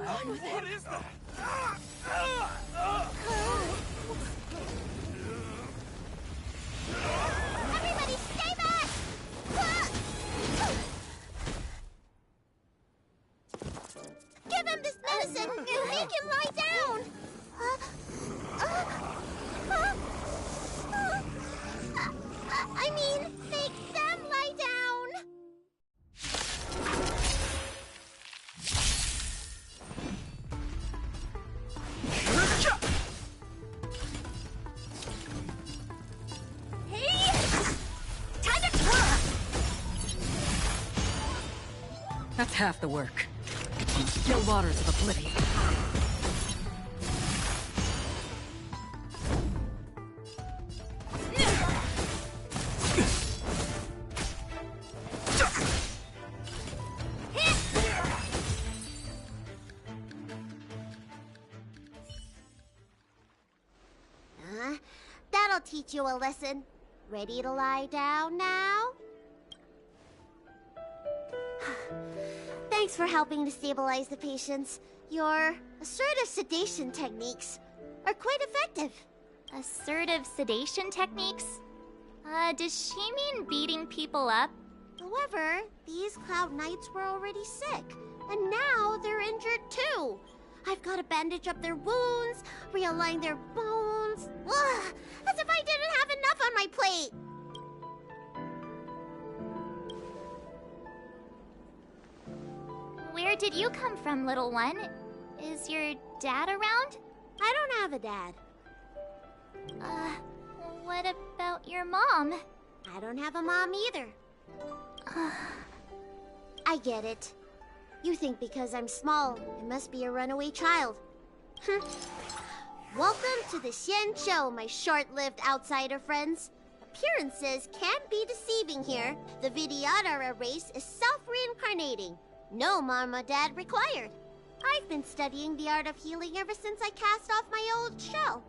going on with him? What is that? Everybody stay back! Give him this medicine and make him lie down! I mean, make them lie down! That's half the work. Still waters of oblivion. That'll teach you a lesson. Ready to lie down now? Thanks for helping to stabilize the patients. Your assertive sedation techniques are quite effective. Assertive sedation techniques? Does she mean beating people up? However, these Cloud Knights were already sick, and now they're injured too. I've got to bandage up their wounds, realign their bones. Ugh, as if I didn't have enough on my plate. Where did you come from, little one? Is your dad around? I don't have a dad. What about your mom? I don't have a mom either. I get it. You think because I'm small, I must be a runaway child. Welcome to the Xian Show, my short-lived outsider friends. Appearances can be deceiving here. The Vidyadhara race is self-reincarnating. No mom or dad required. I've been studying the art of healing ever since I cast off my old shell.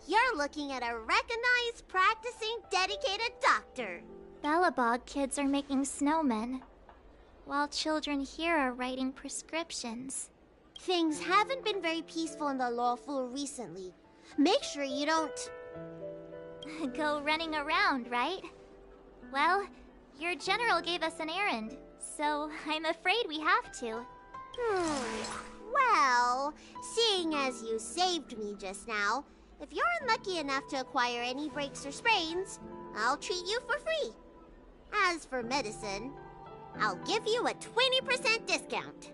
You're looking at a recognized, practicing, dedicated doctor. Balabog kids are making snowmen, while children here are writing prescriptions. Things haven't been very peaceful in the lawful recently. Make sure you don't... Go running around, right? Well, your general gave us an errand, so I'm afraid we have to. Well, seeing as you saved me just now, if you're unlucky enough to acquire any breaks or sprains, I'll treat you for free. As for medicine, I'll give you a 20% discount.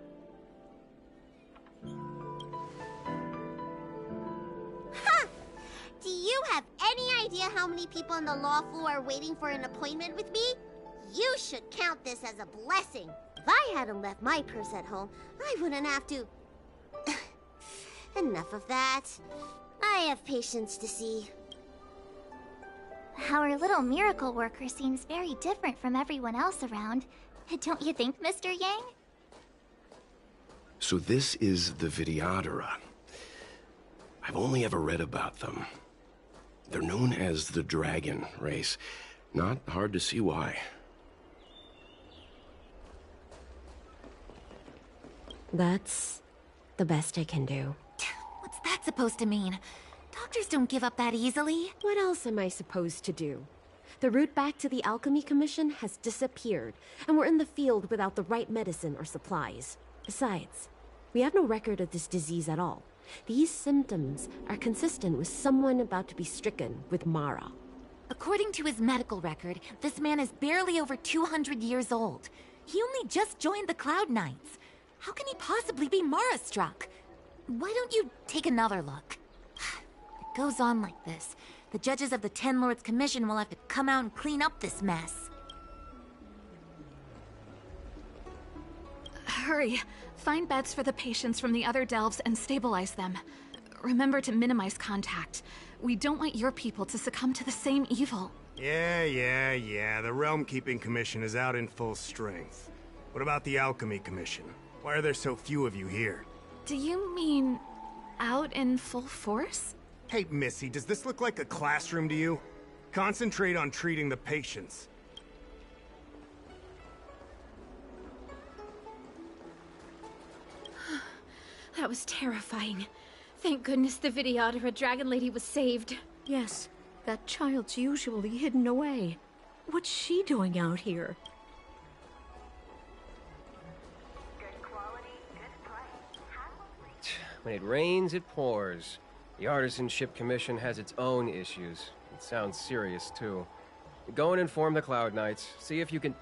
Ha! Do you have any idea how many people in the lawful are waiting for an appointment with me? You should count this as a blessing. If I hadn't left my purse at home, I wouldn't have to... Enough of that. I have patients to see. Our little miracle worker seems very different from everyone else around. Don't you think, Mr. Yang? So this is the Vidyadhara. I've only ever read about them. They're known as the Dragon race. Not hard to see why. That's the best I can do. What's that supposed to mean? Doctors don't give up that easily. What else am I supposed to do? The route back to the Alchemy Commission has disappeared, and we're in the field without the right medicine or supplies. Besides, we have no record of this disease at all. These symptoms are consistent with someone about to be stricken with Mara. According to his medical record, this man is barely over 200 years old. He only just joined the Cloud Knights. How can he possibly be Mara-struck? Why don't you take another look? If it goes on like this, the judges of the Ten Lords Commission will have to come out and clean up this mess. Hurry. Find beds for the patients from the other delves and stabilize them. Remember to minimize contact. We don't want your people to succumb to the same evil. Yeah. The Realm Keeping Commission is out in full strength. What about the Alchemy Commission? Why are there so few of you here? Do you mean out in full force? Hey, Missy, does this look like a classroom to you? Concentrate on treating the patients. That was terrifying. Thank goodness the Vidyadhara Dragon Lady was saved. Yes, that child's usually hidden away. What's she doing out here? When it rains, it pours. The Artisanship Commission has its own issues. It sounds serious, too. Go and inform the Cloud Knights. See if you can...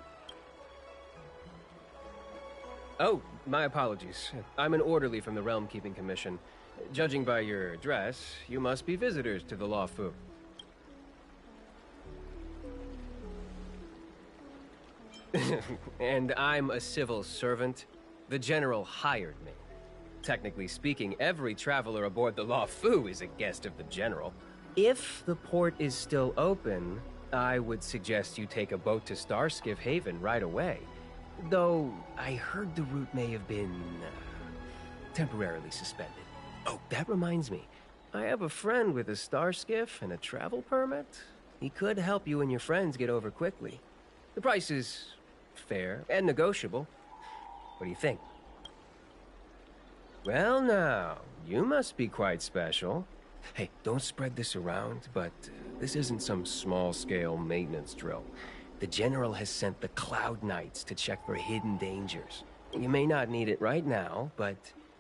Oh, my apologies. I'm an orderly from the Realm Keeping Commission. Judging by your dress, you must be visitors to the Law Fu. And I'm a civil servant. The General hired me. Technically speaking, every traveler aboard the Law Fu is a guest of the General. If the port is still open, I would suggest you take a boat to Starskiff Haven right away. Though, I heard the route may have been... temporarily suspended. Oh, that reminds me. I have a friend with a Starskiff and a travel permit. He could help you and your friends get over quickly. The price is fair and negotiable. What do you think? Well now, you must be quite special. Hey, don't spread this around, but this isn't some small-scale maintenance drill. The General has sent the Cloud Knights to check for hidden dangers. You may not need it right now, but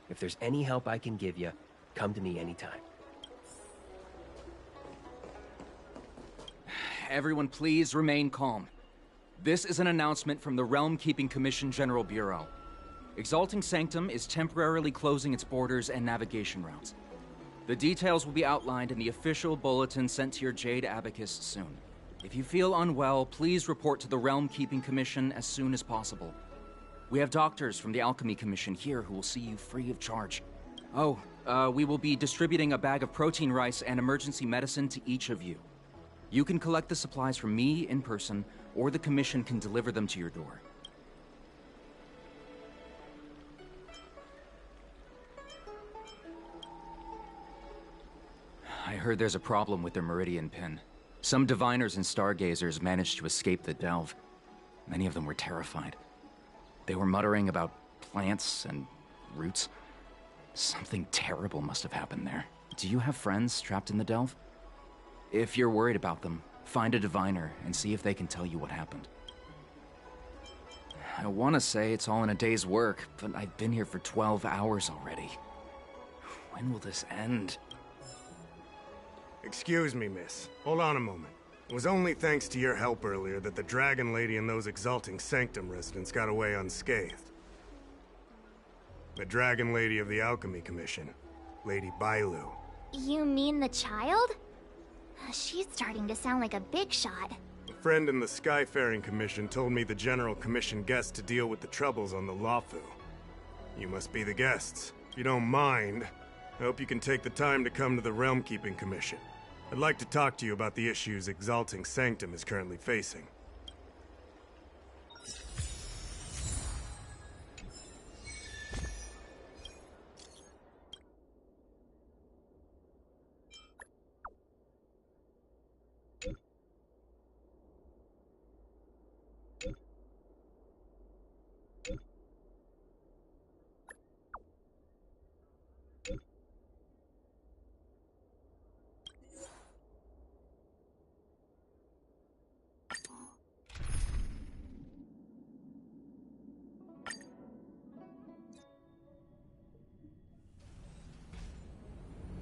if there's any help I can give you, come to me anytime. Everyone please remain calm. This is an announcement from the Realm Keeping Commission General Bureau. Exalting Sanctum is temporarily closing its borders and navigation routes. The details will be outlined in the official bulletin sent to your Jade Abacus soon. If you feel unwell, please report to the Realm Keeping Commission as soon as possible. We have doctors from the Alchemy Commission here who will see you free of charge. Oh, we will be distributing a bag of protein rice and emergency medicine to each of you. You can collect the supplies from me in person, or the Commission can deliver them to your door. I heard there's a problem with their Meridian Pin. Some diviners and stargazers managed to escape the delve. Many of them were terrified. They were muttering about plants and roots. Something terrible must have happened there. Do you have friends trapped in the delve? If you're worried about them, find a diviner and see if they can tell you what happened. I want to say it's all in a day's work, but I've been here for 12 hours already. When will this end? Excuse me, miss. Hold on a moment. It was only thanks to your help earlier that the Dragon Lady and those Exalting Sanctum residents got away unscathed. The Dragon Lady of the Alchemy Commission, Lady Bailu. You mean the child? She's starting to sound like a big shot. A friend in the Skyfaring Commission told me the General commissioned guests to deal with the troubles on the Lafu. You must be the guests. If you don't mind, I hope you can take the time to come to the Realm Keeping Commission. I'd like to talk to you about the issues Exalting Sanctum is currently facing.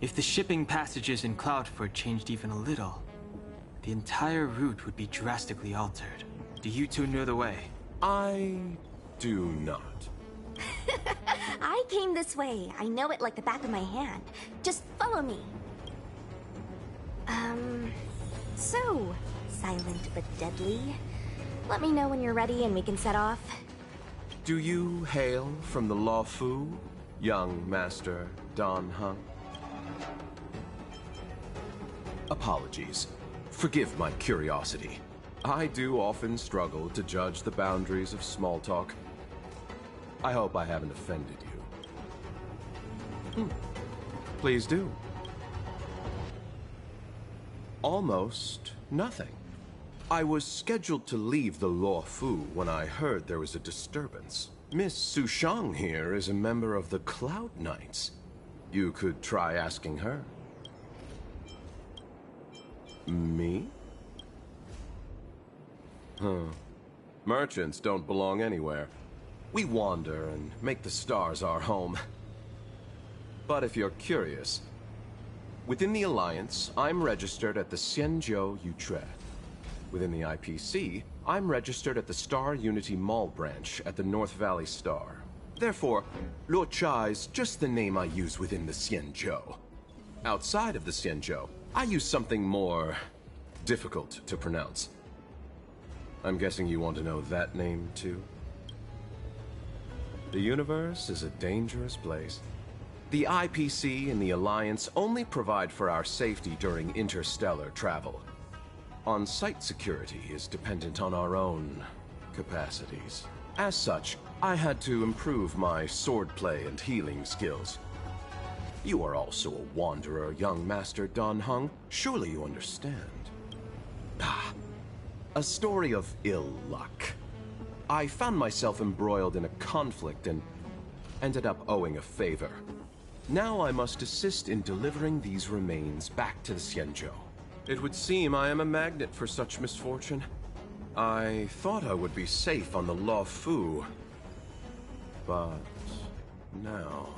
If the shipping passages in Cloudford changed even a little, the entire route would be drastically altered. Do you two know the way? I do not. I came this way. I know it like the back of my hand. Just follow me. So, silent but deadly. Let me know when you're ready and we can set off. Do you hail from the Law Fu, young Master Don Hung? Apologies. Forgive my curiosity. I do often struggle to judge the boundaries of small talk. I hope I haven't offended you. Please do. Almost nothing. I was scheduled to leave the Law Fu when I heard there was a disturbance. Miss Sushang here is a member of the Cloud Knights. You could try asking her. Me? Huh. Merchants don't belong anywhere. We wander and make the stars our home. But if you're curious, within the Alliance, I'm registered at the Xianzhou Yutre. Within the IPC, I'm registered at the Star Unity Mall branch at the North Valley Star. Therefore, Luocha is just the name I use within the Xianzhou. Outside of the Xianzhou, I use something more difficult to pronounce. I'm guessing you want to know that name, too? The universe is a dangerous place. The IPC and the Alliance only provide for our safety during interstellar travel. On-site security is dependent on our own capacities. As such, I had to improve my swordplay and healing skills. You are also a wanderer, young Master Dan Heng. Surely you understand. Ah, a story of ill luck. I found myself embroiled in a conflict and ended up owing a favor. Now I must assist in delivering these remains back to the Xianzhou. It would seem I am a magnet for such misfortune. I thought I would be safe on the Law Fu, but now...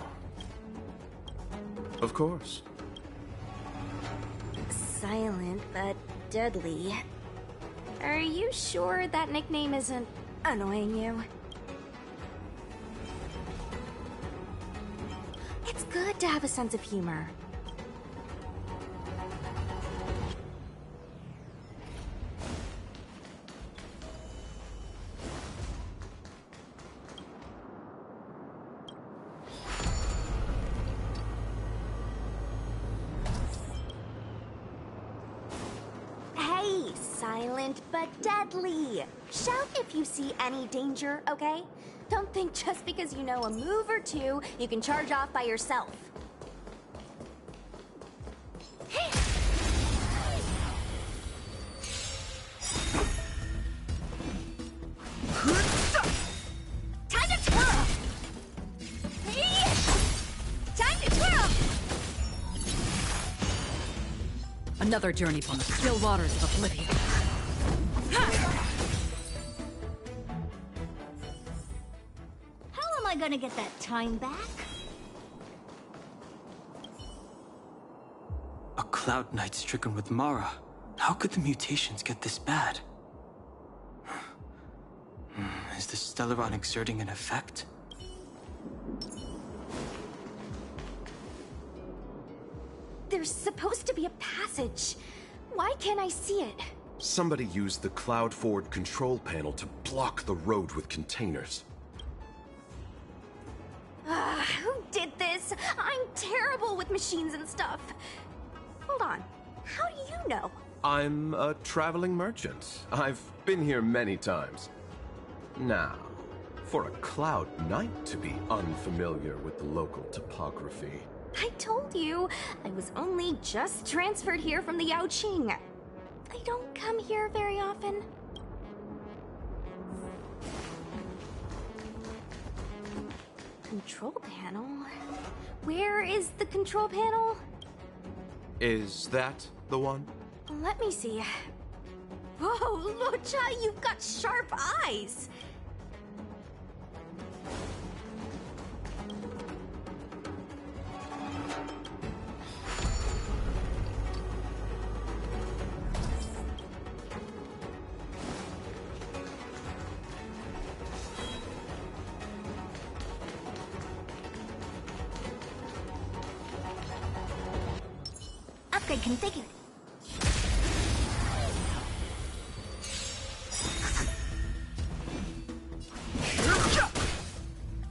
Of course. Silent but deadly. Are you sure that nickname isn't annoying you? It's good to have a sense of humor. Hey, silent but deadly. Shout if you see any danger, okay? Don't think just because you know a move or two, you can charge off by yourself. Time to twirl! Time to twirl! Another journey from the still waters of oblivion. How am I gonna get that time back? A Cloud Knight stricken with Mara. How could the mutations get this bad? Is the Stellaron exerting an effect? There's supposed to be a passage. Why can't I see it? Somebody used the Cloud Forward control panel to block the road with containers. Who did this? I'm terrible with machines and stuff. Hold on. How do you know? I'm a traveling merchant. I've been here many times. Now, for a Cloud Knight to be unfamiliar with the local topography... I told you, I was only just transferred here from the Yaoqing. I don't come here very often. Control panel? Where is the control panel? Is that the one? Let me see. Whoa, Luocha, you've got sharp eyes! Upgrade configured.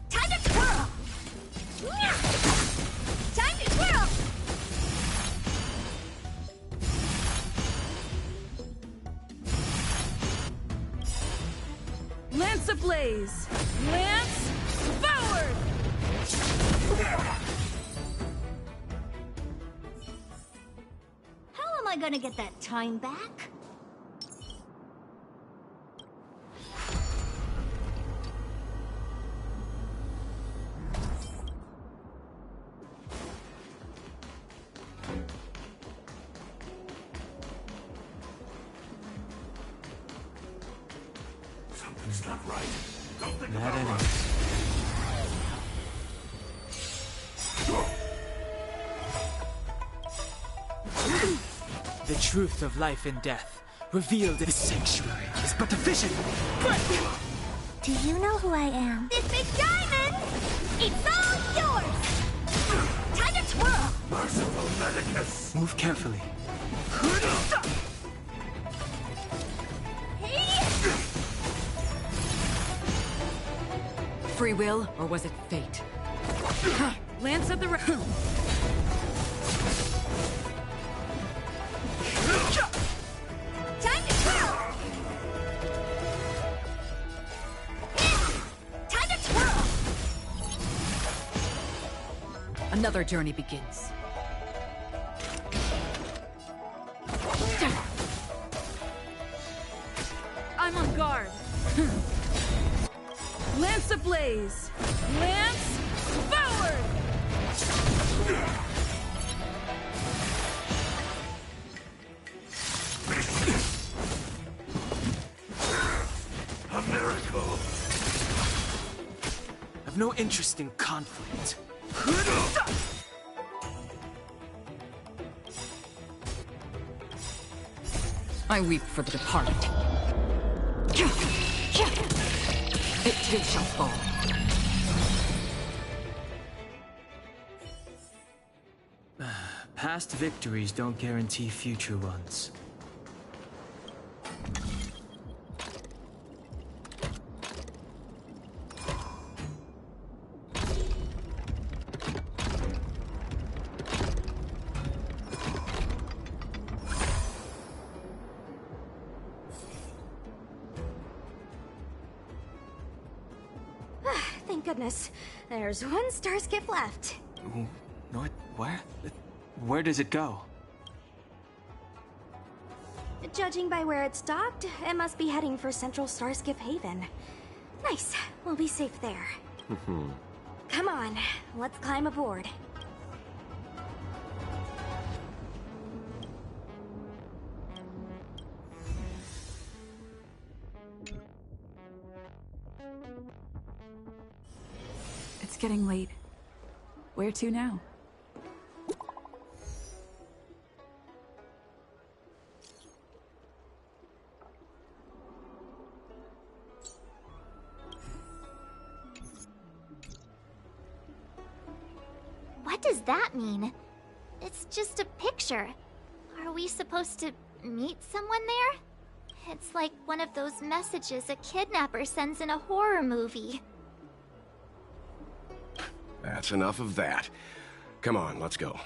Time to twirl! Time to twirl! Lance ablaze! Lance forward! How am I gonna get that time back? Something's not right. Something Not about any. right. The truth of life and death, revealed in the sanctuary, is but a vision. Do you know who I am? This big diamond! It's all yours! Time to twirl! Merciful Medicus! Move carefully. Free will, or was it fate? Lance of the Time to twirl! Time to twirl! Another journey begins. I'm on guard. Lance ablaze! Lance forward! A miracle! I've no interest in conflict. I weep for the departed. It too shall fall. Past victories don't guarantee future ones. Thank goodness. There's one star skip left. What? Where? Where does it go? Judging by where it stopped, it must be heading for Central Starskip Haven. Nice. We'll be safe there. Come on, let's climb aboard. It's getting late. Where to now? What does that mean? It's just a picture. Are we supposed to meet someone there? It's like one of those messages a kidnapper sends in a horror movie. That's enough of that. Come on, let's go.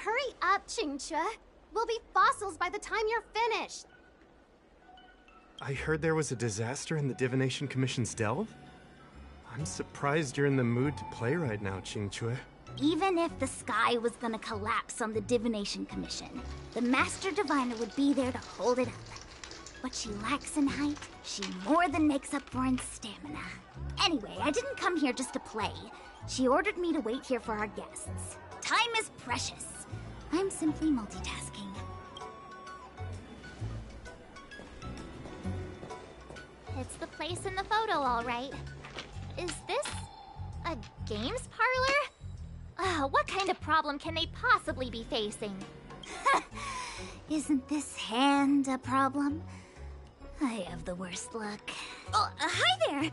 Hurry up, Chingchua. We'll be fossils by the time you're finished. I heard there was a disaster in the Divination Commission's delve? I'm surprised you're in the mood to play right now, Chingchua. Even if the sky was gonna collapse on the Divination Commission, the Master Diviner would be there to hold it up. What she lacks in height, she more than makes up for in stamina. Anyway, I didn't come here just to play. She ordered me to wait here for our guests. Time is precious. I'm simply multitasking. It's the place in the photo, all right. Is this a games parlor? What kind of problem can they possibly be facing? Isn't this hand a problem? I have the worst luck. Oh, hi there!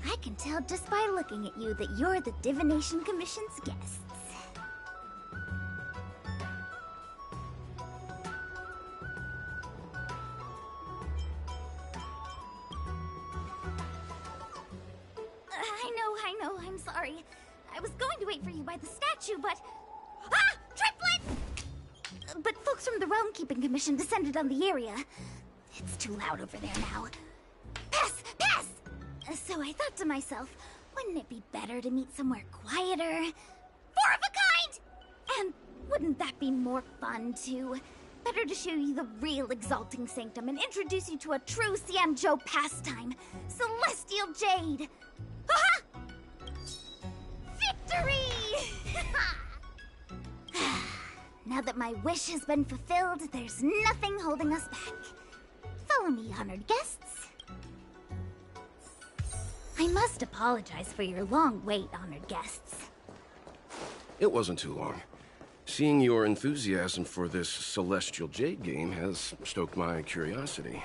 I can tell just by looking at you that you're the Divination Commission's guests. I know, I'm sorry. I was going to wait for you by the statue, but... Ah! Triplets! But folks from the Realm Keeping Commission descended on the area. It's too loud over there now. Pass! Pass! So I thought to myself, wouldn't it be better to meet somewhere quieter? Four of a kind! And wouldn't that be more fun, too? Better to show you the real Exalting Sanctum and introduce you to a true Xianzhou pastime, Celestial Jade! Aha! Victory! Now that my wish has been fulfilled, there's nothing holding us back. Follow me, honored guests. I must apologize for your long wait, honored guests. It wasn't too long. Seeing your enthusiasm for this Celestial Jade game has stoked my curiosity.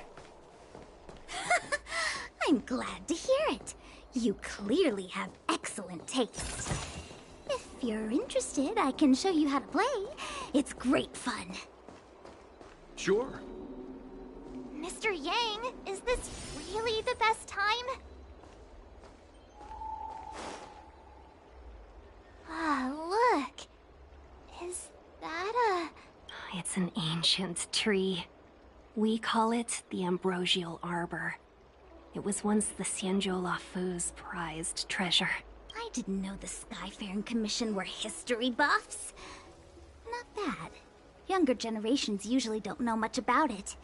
I'm glad to hear it. You clearly have excellent taste. If you're interested, I can show you how to play. It's great fun. Sure. Mr. Yang, is this really the best time? Look. Is that a... It's an ancient tree. We call it the Ambrosial Arbor. It was once the Xianzhou Lafu's prized treasure. I didn't know the Skyfaring Commission were history buffs. Not bad. Younger generations usually don't know much about it.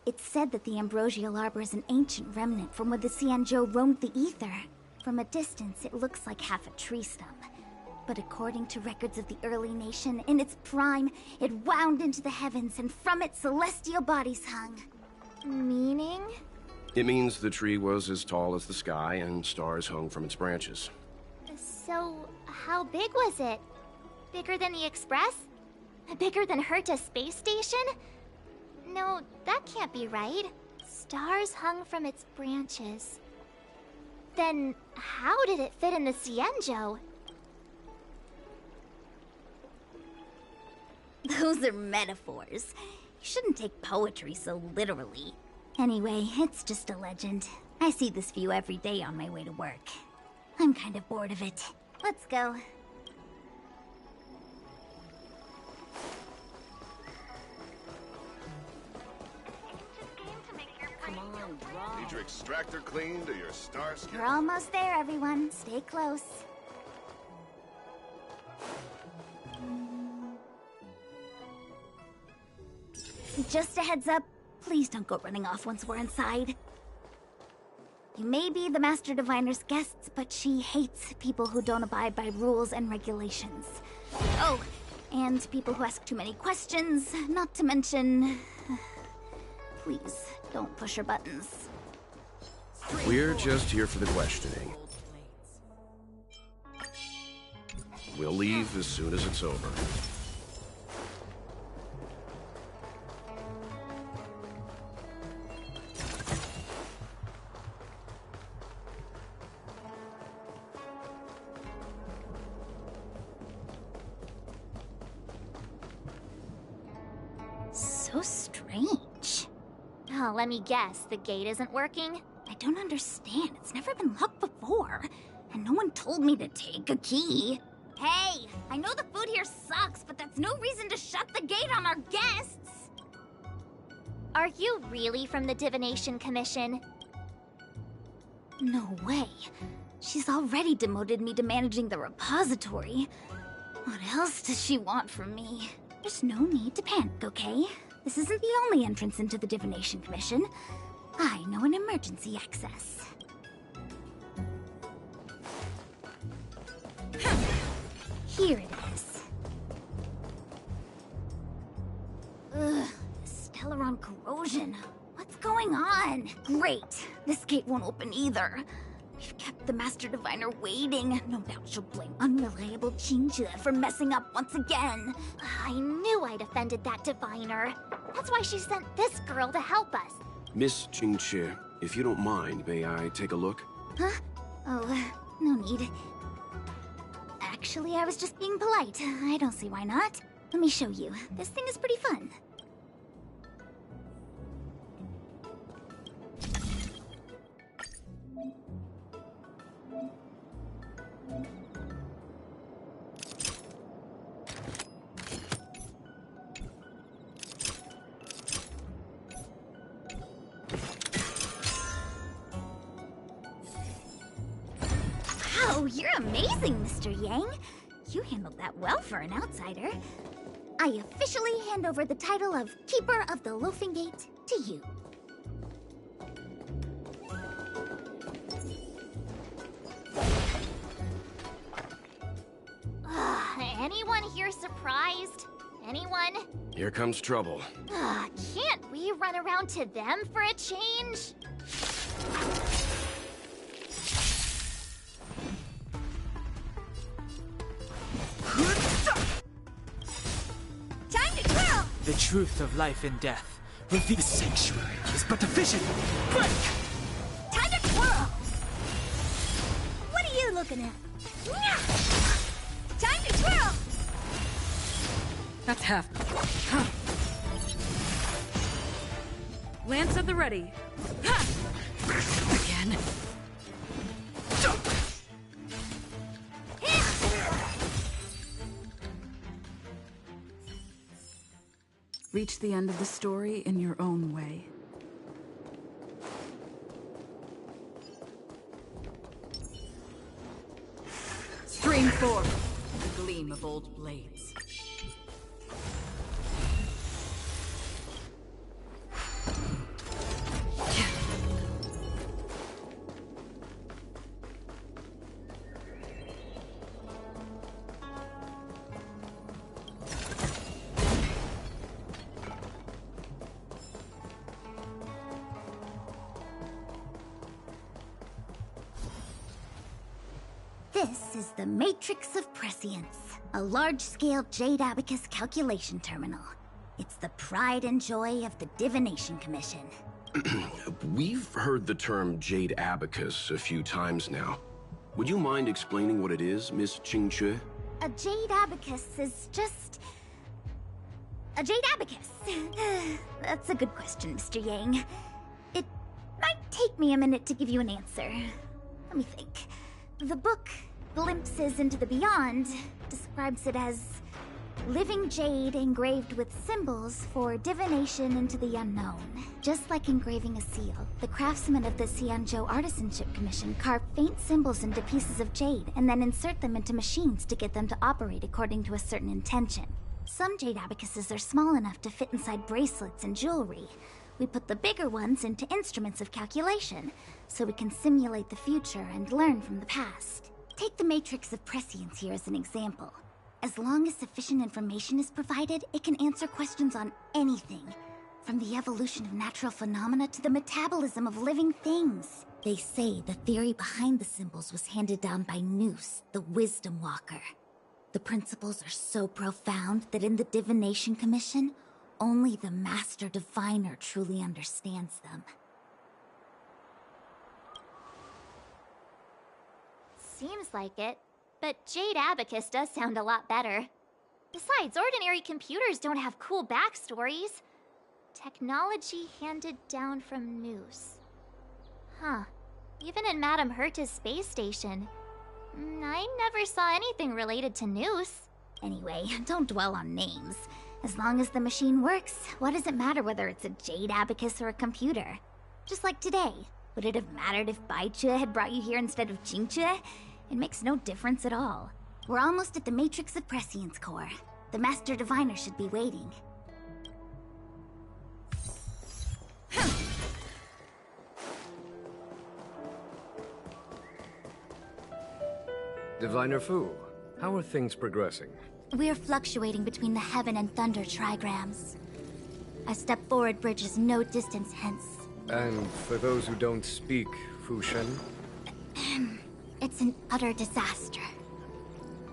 It's said that the Ambrosial Arbor is an ancient remnant from when the Xianzhou roamed the ether. From a distance, it looks like half a tree stump. But according to records of the early nation, in its prime, it wound into the heavens, and from it celestial bodies hung. Meaning? It means the tree was as tall as the sky and stars hung from its branches. So, how big was it? Bigger than the Express? Bigger than Herta Space Station? No, that can't be right. Stars hung from its branches. Then, how did it fit in the Xianzhou? Those are metaphors. You shouldn't take poetry so literally. Anyway, it's just a legend. I see this view every day on my way to work. I'm kind of bored of it. Let's go. Come on, draw. Need your extractor cleaned or your star skin? We're almost there, everyone. Stay close. Just a heads up, please don't go running off once we're inside. You may be the Master Diviner's guests, but she hates people who don't abide by rules and regulations. Oh, and people who ask too many questions, not to mention... Please, don't push her buttons. We're just here for the questioning. We'll leave as soon as it's over. So strange. Oh, let me guess, the gate isn't working? I don't understand. It's never been locked before. And no one told me to take a key. Hey, I know the food here sucks, but that's no reason to shut the gate on our guests. Are you really from the Divination Commission? No way. She's already demoted me to managing the repository. What else does she want from me? There's no need to panic, okay? This isn't the only entrance into the Divination Commission. I know an emergency access. Here it is. Ugh, Stellaron corrosion. What's going on? Great. This gate won't open either. We've kept the Master Diviner waiting. No doubt she'll blame unreliable Qingque for messing up once again. I knew I'd offended that Diviner. That's why she sent this girl to help us. Miss Qingque, if you don't mind, may I take a look? Huh? Oh, no need. Actually, I was just being polite. I don't see why not. Let me show you. This thing is pretty fun. Wow, you're amazing, Mr. Yang. You handled that well for an outsider. I officially hand over the title of Keeper of the Loafing Gate to you. Anyone here surprised? Anyone? Here comes trouble. Can't we run around to them for a change? Time to twirl! The truth of life and death. Reveal the sanctuary is but a vision. Break! Time to twirl! What are you looking at? Time to twirl! That's half. Huh. Lance at the ready. Again. Reach the end of the story in your own way. Stream forth the gleam of old blades. This is the Matrix of Prescience, a large-scale Jade Abacus calculation terminal. It's the pride and joy of the Divination Commission. We've heard the term Jade Abacus a few times now. Would you mind explaining what it is, Miss Qingque? A Jade Abacus is just... a Jade Abacus. That's a good question, Mr. Yang. It might take me a minute to give you an answer. Let me think. The book, Glimpses into the Beyond, describes it as living jade engraved with symbols for divination into the unknown. Just like engraving a seal, the craftsmen of the Xianzhou Artisanship Commission carve faint symbols into pieces of jade and then insert them into machines to get them to operate according to a certain intention. Some jade abacuses are small enough to fit inside bracelets and jewelry. We put the bigger ones into instruments of calculation, so we can simulate the future and learn from the past. Take the Matrix of Prescience here as an example. As long as sufficient information is provided, it can answer questions on anything, from the evolution of natural phenomena to the metabolism of living things. They say the theory behind the symbols was handed down by Noose, the Wisdom Walker. The principles are so profound that in the Divination Commission, only the Master Diviner truly understands them. Seems like it. But Jade Abacus does sound a lot better. Besides, ordinary computers don't have cool backstories. Technology handed down from Noose. Huh. Even in Madame Herta's space station. I never saw anything related to Noose. Anyway, don't dwell on names. As long as the machine works, what does it matter whether it's a Jade Abacus or a computer? Just like today. Would it have mattered if Baichue had brought you here instead of Qingque? It makes no difference at all. We're almost at the Matrix of Prescience core. The Master Diviner should be waiting. Diviner Fu, how are things progressing? We're fluctuating between the Heaven and Thunder trigrams. Our step forward bridges no distance hence, And for those who don't speak Fushen, It's an utter disaster.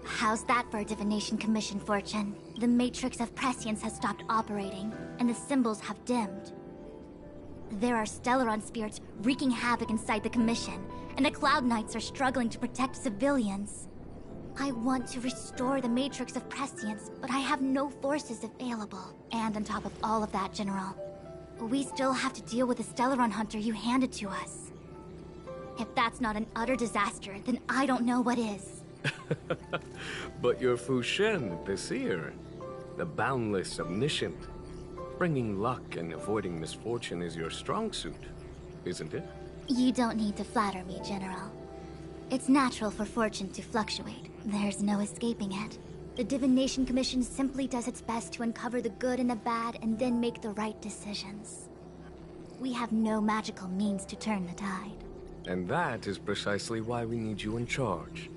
How's that for a Divination Commission, Fortune? The Matrix of Prescience has stopped operating, and the symbols have dimmed. There are Stellaron spirits wreaking havoc inside the Commission, and the Cloud Knights are struggling to protect civilians. I want to restore the Matrix of Prescience, but I have no forces available. And on top of all of that, General, we still have to deal with the Stellaron Hunter you handed to us. If that's not an utter disaster, then I don't know what is. but you're Fushen, the seer, the boundless, omniscient. Bringing luck and avoiding misfortune is your strong suit, isn't it? You don't need to flatter me, General. It's natural for fortune to fluctuate. There's no escaping it. The Divination Commission simply does its best to uncover the good and the bad and then make the right decisions. We have no magical means to turn the tide. And that is precisely why we need you in charge.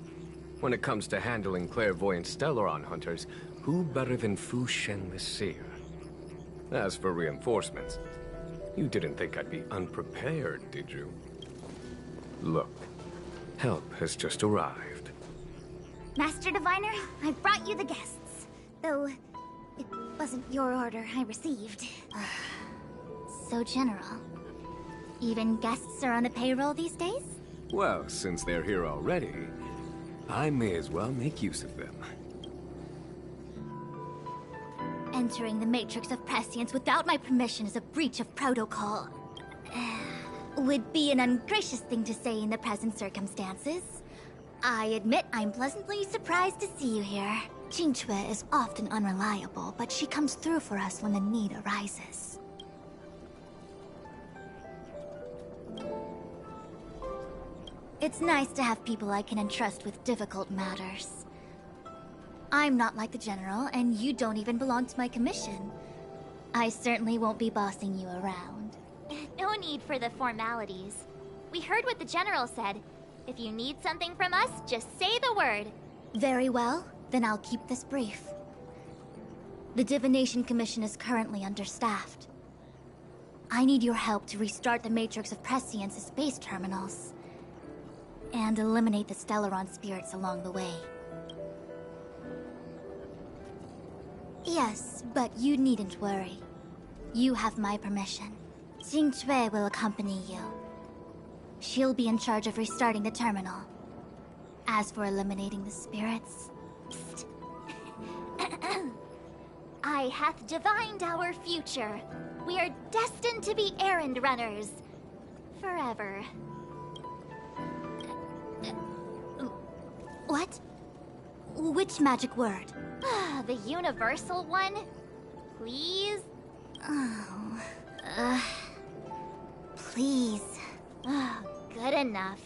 When it comes to handling clairvoyant Stellaron hunters, who better than Fushen the Seer? As for reinforcements, you didn't think I'd be unprepared, did you? Look, help has just arrived. Master Diviner, I brought you the guests. Though, it wasn't your order I received. So, General, even guests are on the payroll these days? Well, since they're here already, I may as well make use of them. Entering the Matrix of Prescience without my permission is a breach of protocol. Would be an ungracious thing to say in the present circumstances. I admit I'm pleasantly surprised to see you here. Qingque is often unreliable, but she comes through for us when the need arises. It's nice to have people I can entrust with difficult matters. I'm not like the General, and you don't even belong to my commission. I certainly won't be bossing you around. No need for the formalities. We heard what the General said. If you need something from us, just say the word. Very well, then I'll keep this brief. The Divination Commission is currently understaffed. I need your help to restart the Matrix of Prescience's space terminals, and eliminate the Stellaron spirits along the way. Yes, but you needn't worry. You have my permission. Qingque will accompany you. She'll be in charge of restarting the terminal. As for eliminating the spirits... Psst. I hath divined our future. We are destined to be errand runners. Forever. What? Which magic word? The universal one? Please? Oh... Please. Good enough.